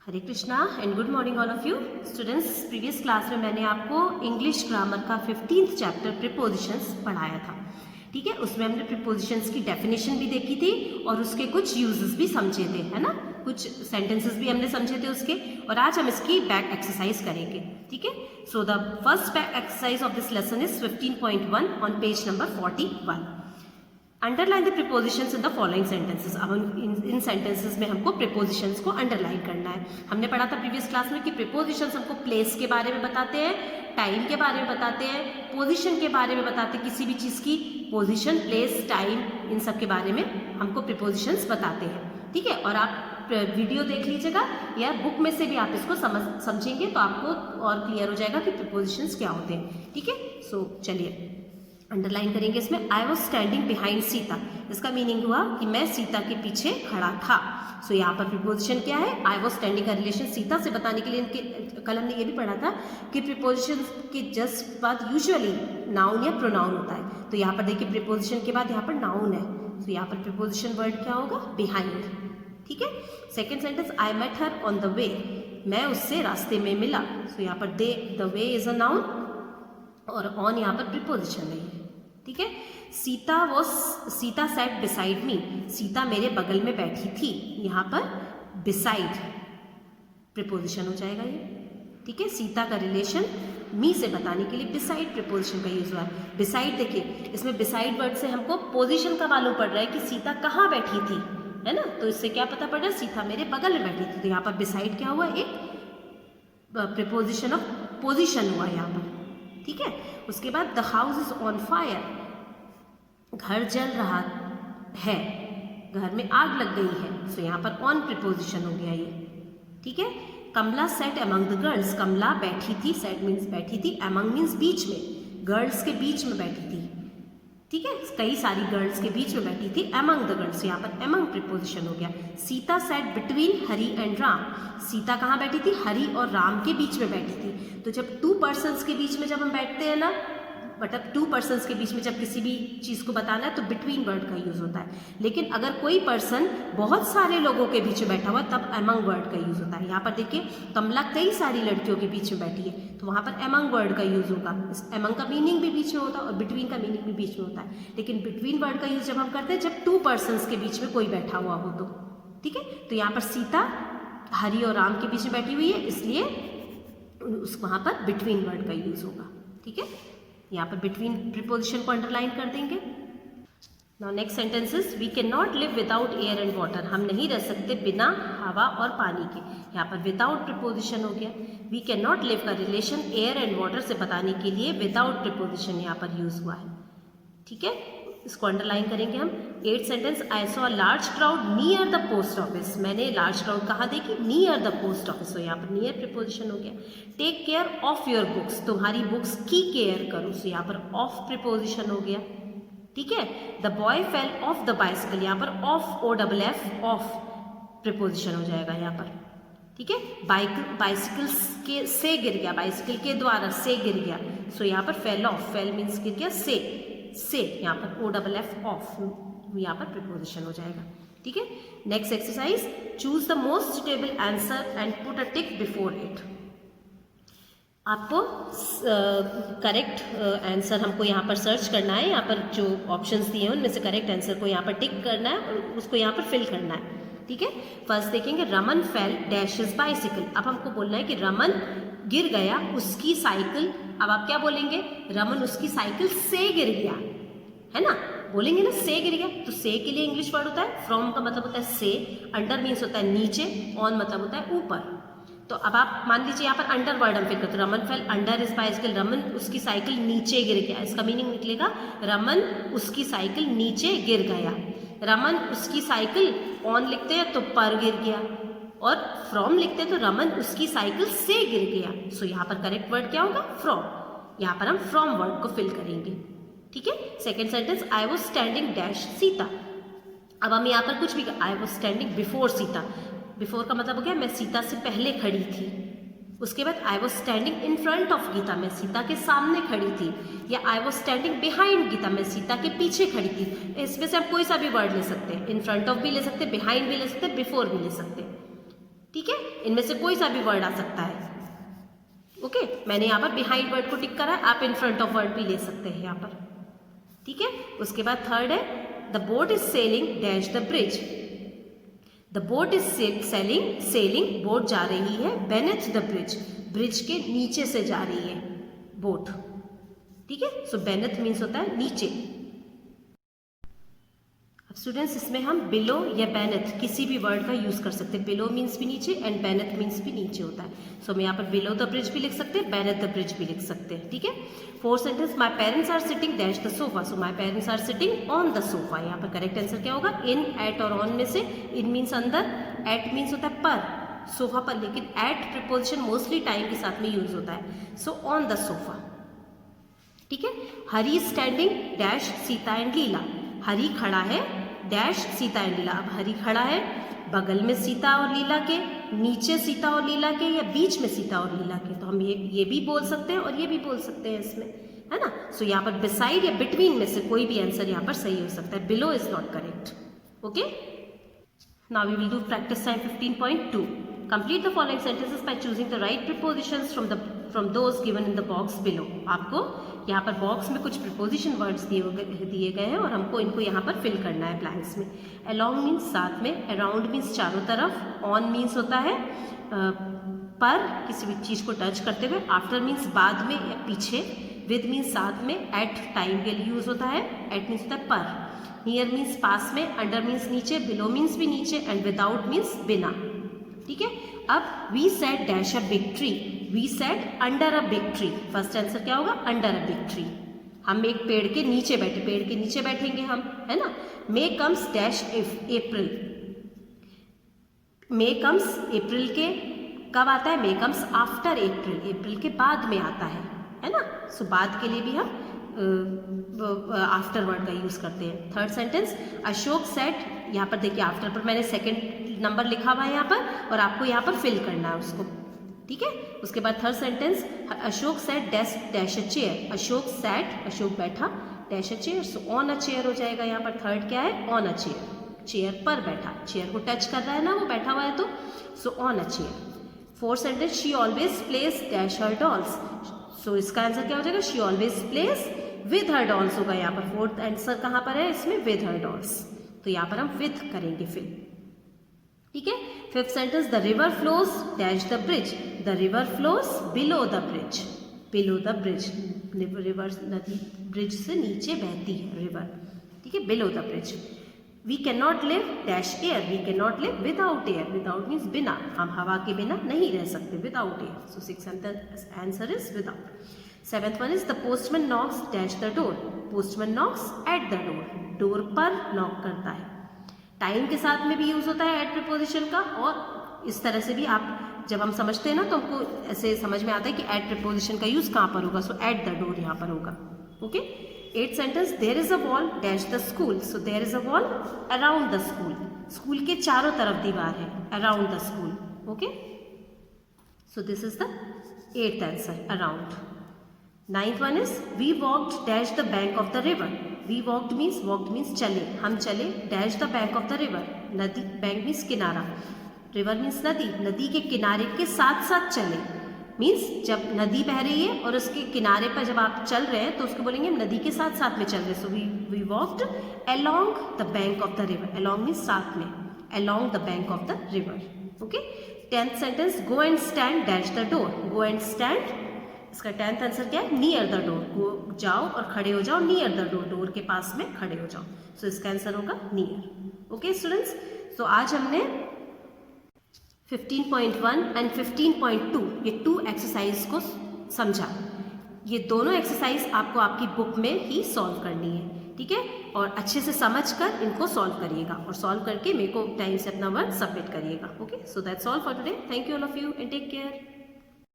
Hare Krishna and good morning all of you students. Previous class में मैंने आपको English grammar का 15th चैप्टर प्रीपोजिशंस पढ़ाया था। ठीक है, उसमें हमने प्रीपोजिशंस की डेफिनेशन भी देखी थी और उसके कुछ यूजेस भी समझे थे, है ना। कुछ सेंटेंसेस भी हमने समझे थे उसके, और आज हम इसकी बैक एक्सरसाइज करेंगे। ठीक है, so the first back exercise of this lesson is 15.1 on page number 41। Underline the prepositions in the following sentences. अब इन सेंटेंसेस में हमको प्रीपोजिशंस को अंडरलाइन करना है। हमने पढ़ा था प्रीवियस क्लास में कि प्रीपोजिशंस हमको प्लेस के बारे में बताते हैं, टाइम के बारे में बताते हैं, पोजीशन के बारे में बताते हैं, किसी भी चीज़ की पोजीशन, प्लेस, टाइम, इन सब के बारे में हमको प्रीपोजिशंस बताते हैं। ठीक है, और आप वीडियो देख लीजिएगा या बुक में से भी आप इसको समझेंगे तो आपको और क्लियर हो जाएगा कि प्रीपोजिशंस क्या होते हैं। ठीक है, सो चलिए अंडरलाइन करेंगे इसमें। आई वॉज स्टैंडिंग बिहाइंड सीता। इसका मीनिंग हुआ कि मैं सीता के पीछे खड़ा था। सो यहाँ पर प्रीपोजिशन क्या है? आई वॉज स्टैंडिंग का रिलेशन सीता से बताने के लिए इनके कल हमने ये भी पढ़ा था कि प्रीपोजिशन के जस्ट बाद यूजुअली नाउन या प्रोनाउन होता है। तो यहाँ पर देखिए प्रीपोजिशन के बाद यहाँ पर नाउन है, तो यहाँ पर प्रीपोजिशन वर्ड क्या होगा? बिहाइंड। ठीक है, second sentence I met her on the way. मैं उससे रास्ते में मिला। सो यहाँ पर the way is a noun और ऑन यहाँ पर प्रीपोजिशन है। ठीक है, Sita sat beside me. Sita मेरे बगल में बैठी थी। यहाँ पर बिसाइड प्रीपोजिशन हो जाएगा ये। ठीक है, सीता का रिलेशन मी से बताने के लिए बिसाइड प्रीपोजिशन का यूज हुआ है। बिसाइड देखिए, इसमें बिसाइड वर्ड से हमको पोजीशन का मालूम पड़ रहा है कि सीता कहाँ बैठी थी, है ना। तो इससे क्या पता पड़ रहा है? सीता मेरे बगल में बैठी थी। तो यहाँ पर बिसाइड क्या हुआ? एक प्रीपोजिशन ऑफ पोजिशन हुआ यहाँ पर। ठीक है, उसके बाद the house is on fire. घर जल रहा है, घर में आग लग गई है। सो यहाँ पर ऑन प्रीपोजिशन हो गया ये। ठीक है, कमला सेट अमंग द गर्ल्स। कमला बैठी थी, सेट मीन्स बैठी थी, अमंग मीन्स बीच में, गर्ल्स के बीच में बैठी थी। ठीक है, कई सारी गर्ल्स के बीच में बैठी थी, अमंग द गर्ल्स। यहाँ पर अमंग प्रीपोजिशन हो गया। Sita set between Hari and Ram. Sita कहाँ बैठी थी? हरि और राम के बीच में बैठी थी। तो जब टू पर्सन्स के बीच में जब हम बैठते हैं ना, मतलब टू पर्सन्स के बीच में जब किसी भी चीज़ को बताना है तो बिटवीन वर्ड का यूज़ होता है। लेकिन अगर कोई पर्सन बहुत सारे लोगों के बीच में बैठा हुआ तब अमंग वर्ड का यूज़ होता है। यहाँ पर देखिए कमला कई सारी लड़कियों के बीच में बैठी है, तो वहाँ पर अमंग वर्ड का यूज़ होगा। इस अमंग का मीनिंग भी बीच में होता है और बिटवीन का मीनिंग भी बीच में होता है। लेकिन बिटवीन वर्ड का यूज़ जब हम करते हैं जब टू पर्सन्स के बीच में कोई बैठा हुआ हो तो। ठीक है, तो यहाँ पर सीता हरि और राम के बीच में बैठी हुई है, इसलिए उस वहाँ पर बिटवीन वर्ड का यूज़ होगा। ठीक है, यहाँ पर बिटवीन प्रीपोजिशन को अंडरलाइन कर देंगे। Now next sentences, we can not live without air and water. हम नहीं रह सकते बिना हवा और पानी के। यहाँ पर विदाउट प्रीपोजिशन हो गया। वी कैन नॉट लिव का रिलेशन एयर एंड वाटर से बताने के लिए विदाउट प्रीपोजिशन यहाँ पर यूज हुआ है। ठीक है, इसको अंडरलाइन करेंगे हम। 8th sentence, I saw a large crowd near the post office. मैंने लार्ज क्राउड कहाँ देखी? Near the post office. तो यहाँ पर नियर प्रीपोजिशन हो गया। Take care of your books. तुम्हारी बुक्स की केयर करो। सो यहाँ पर ऑफ प्रीपोजिशन हो गया। ठीक है, the boy fell off the bicycle. यहाँ पर ऑफ OFF ऑफ प्रीपोजिशन हो जाएगा यहाँ पर। ठीक है, बाइसिकल के से गिर गया, बाइसिकल के द्वारा से गिर गया। सो यहाँ पर फेल ऑफ, फेल मीन्स गिर गया, से यहाँ पर OFF ऑफ यहाँ पर प्रीपोजिशन हो जाएगा। ठीक है, next exercise, choose the most suitable answer and put a tick before it. आपको करेक्ट आंसर हमको यहाँ पर सर्च करना है। यहाँ पर जो ऑप्शंस दिए हैं उनमें से करेक्ट आंसर को यहाँ पर टिक करना है और उसको यहाँ पर फिल करना है। ठीक है, फर्स्ट देखेंगे, Raman fail dash his bicycle. अब हमको बोलना है कि रमन गिर गया उसकी साइकिल। अब आप क्या बोलेंगे? रमन उसकी साइकिल से गिर गया, है ना। बोलेंगे ना से गिर गया, तो से के लिए इंग्लिश वर्ड होता है फ्रॉम का मतलब होता है से, अंडर मीन्स होता है नीचे, ऑन मतलब होता है ऊपर। तो अब आप मान लीजिए यहाँ पर अंडर वर्ड हम फिर करते, Raman fail under his bicycle. Raman उसकी साइकिल नीचे गिर गया। इसका मीनिंग निकलेगा रमन उसकी साइकिल नीचे गिर गया। रमन उसकी साइकिल ऑन लिखते हैं तो पर गिर गया, और फ्रॉम लिखते हैं तो रमन उसकी साइकिल से गिर गया। सो यहाँ पर करेक्ट वर्ड क्या होगा? फ्रॉम। यहाँ पर हम फ्रॉम वर्ड को फिल करेंगे। ठीक है, second sentence, I was standing dash Sita. अब हम यहाँ पर कुछ भी, आई was standing before Sita. Before का मतलब हो गया मैं सीता से पहले खड़ी थी। उसके बाद I was standing in front of Geeta. मैं सीता के सामने खड़ी थी। या I was standing behind Geeta. मैं सीता के पीछे खड़ी थी। इसमें से आप कोई सा भी वर्ड ले सकते हैं। इन फ्रंट ऑफ भी ले सकते हैं, बिहाइंड भी ले सकते हैं, बिफोर भी ले सकते हैं। ठीक है, इनमें से कोई सा भी वर्ड आ सकता है। ओके, मैंने यहाँ पर बिहाइंड वर्ड को टिक करा है, आप इन फ्रंट ऑफ वर्ड भी ले सकते हैं यहाँ पर। ठीक है, उसके बाद थर्ड है the boat is selling dash the bridge. The boat is sailing boat जा रही है बेनेथ द ब्रिज, ब्रिज के नीचे से जा रही है बोट। ठीक है, सो बेनेथ मीन्स होता है नीचे। स्टूडेंट्स, इसमें हम बिलो या बेनेथ किसी भी वर्ड का यूज कर सकते हैं। बिलो मीन्स भी नीचे एंड बेनेथ मीन्स भी नीचे होता है। सो हम यहाँ पर बिलो द ब्रिज भी लिख सकते हैं, बेनेथ द ब्रिज भी लिख सकते हैं। ठीक है, fourth sentence my parents are sitting dash the sofa. So my parents are sitting on the sofa. यहाँ पर करेक्ट आंसर क्या होगा? इन, एट और ऑन में से इन मीन्स अंदर, एट मीन्स होता है पर, सोफा पर, लेकिन एट प्रिपोजिशन मोस्टली टाइम के साथ में यूज होता है। So on the sofa. ठीक है, हरी स्टैंडिंग डैश सीता एंड लीला। हरी खड़ा है डैश सीता एंड लीला। अब हरी खड़ा है बगल में सीता और लीला के, नीचे सीता और लीला के, या बीच में सीता और लीला के। तो हम ये भी बोल सकते हैं और ये भी बोल सकते हैं इसमें, है ना। सो यहाँ पर बिसाइड या बिटवीन में से कोई भी आंसर यहाँ पर सही हो सकता है। Below is not correct. Okay, now we will do practice time 15.2. Complete the following sentences by choosing the right prepositions from those given in the box below. आपको यहाँ पर बॉक्स में कुछ प्रीपोजिशन वर्ड्स दिए गए हैं और हमको इनको यहाँ पर फिल करना है ब्लैंक्स में। अलोंग मीन्स साथ में, अराउंड मीन्स चारों तरफ, ऑन मीन्स होता है पर किसी भी चीज़ को टच करते हुए, आफ्टर मीन्स बाद में या पीछे, विद मीन्स साथ में, एट टाइम के लिए यूज होता है, एट मीन्स होता है पर, नियर मीन्स पास में, अंडर मीन्स नीचे, बिलो मीन्स भी नीचे, एंड विदाउट मीन्स बिना। ठीक है, अब we said dash a big tree, we said under a big tree. First answer क्या होगा? Under a big tree. हम एक पेड़ के नीचे बैठे, पेड़ के नीचे बैठेंगे हम, है ना। May comes dash if April, May comes April के कब आता है? मे कम्स आफ्टर अप्रैल, अप्रैल के बाद में आता है ना। सो बाद के लिए भी हम आफ्टर वर्ड का यूज करते हैं। थर्ड सेंटेंस अशोक सेट, यहाँ पर देखिए आफ्टर पर मैंने सेकंड नंबर लिखा हुआ है यहाँ पर और आपको यहाँ पर फिल करना है उसको। ठीक है, उसके बाद third sentence Ashok sat dash a chair. Ashok sat, Ashok बैठा, dash a chair, so on a chair हो जाएगा यहाँ पर। थर्ड क्या है? ऑन अ चेयर, चेयर पर बैठा, चेयर को टच कर रहा है ना, वो बैठा हुआ है तो, so on a chair. Fourth sentence she always place dash her dolls. So इसका आंसर क्या हो जाएगा? She always place with her dolls होगा यहाँ पर। फोर्थ आंसर कहाँ पर है इसमें? विद हर डॉल्स, तो यहाँ पर हम विद करेंगे फिल। ठीक है, fifth sentence the river flows dash the bridge. The river flows below the bridge, below the bridge, river नदी ब्रिज से नीचे बहती है, रिवर। ठीक है, below the bridge. We can not live dash air, we can not live without air. Without means बिना, हम हवा के बिना नहीं रह सकते, without air. So six answer is without. Seventh one is the postman knocks dash the door. Postman Knox at the door, door पर knock करता है। टाइम के साथ में भी यूज होता है एट प्रीपोजिशन का, और इस तरह से भी आप जब हम समझते हैं ना तो हमको ऐसे समझ में आता है कि एट प्रीपोजिशन का यूज कहाँ पर होगा। सो एट द डोर यहाँ पर होगा। Okay, eight sentence there is a wall dash the school. So there is a wall around the school, school के चारों तरफ दीवार है, around the school. Okay, so this is the eighth answer, around. Ninth one is we walked dash the bank of the river. We walked means चले, हम चले, dash the bank of the river, नदी, bank means किनारा, river means नदी, नदी के किनारे के साथ साथ चले। मीन्स जब नदी बह रही है और उसके किनारे पर जब आप चल रहे हैं तो उसको बोलेंगे नदी के साथ साथ में चल रहे। So we walked along the bank of the river. Along means साथ में, along the bank of the river. Okay, tenth sentence go and stand dash the door. Go and stand, इसका टेंथ आंसर क्या है? Near the door. गो जाओ और खड़े हो जाओ, नियर द डोर, डोर के पास में खड़े हो जाओ। सो इसका आंसर होगा नियर। ओके स्टूडेंट्स, तो आज हमने 15.1 एंड 15.2 ये 2 एक्सरसाइज को समझा। ये दोनों एक्सरसाइज आपको आपकी बुक में ही सॉल्व करनी है। ठीक है, और अच्छे से समझकर इनको सॉल्व करिएगा और सॉल्व करके मेरे को टाइम से अपना वर्क सबमिट करिएगा। Okay, so that's all for today. Thank you all of you and take care.